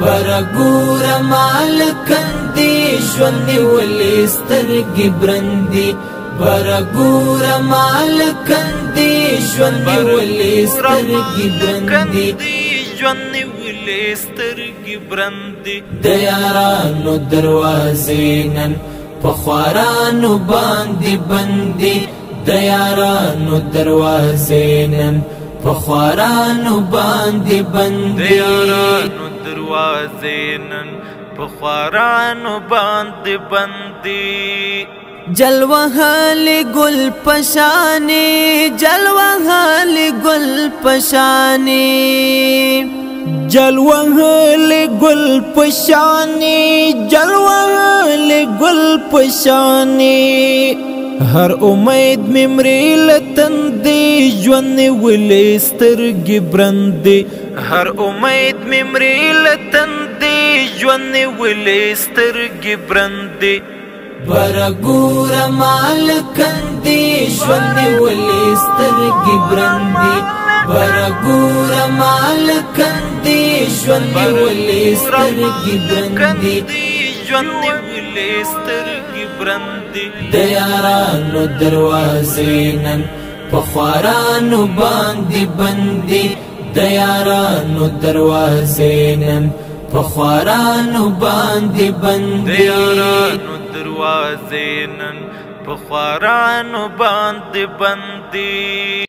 برګور مال کندي ژوند ولې سترګې برندي برګور مال کندي ژوند ولې سترګې برندي ژوند ولې سترګې برندي د یارانو دروازې نن په خوارانو باندې بندي د یارانو دروازې نن په خوارانو باندې بندي دروازې نن په خوارانو باندې بندي جلوهل گل پشانی جلوهل گل پشانی جلوهل گل پشانی جلوهل گل پشانی هر امید ممری لتندی ژوند ولې سترګې برندي هر امید ممری لتندی ژوند ولې سترګې برندي برګور مال کندي ژوند ولې سترګې برندي برګور مال کندي ژوند ولې سترګې برندي ژوند ولې سترګې برندي د یارانو دروازې نن په خوارانو باندې بندي د یارانو دروازې نن په خوارانو باندې بندي د یارانو دروازې نن په خوارانو باندې بندي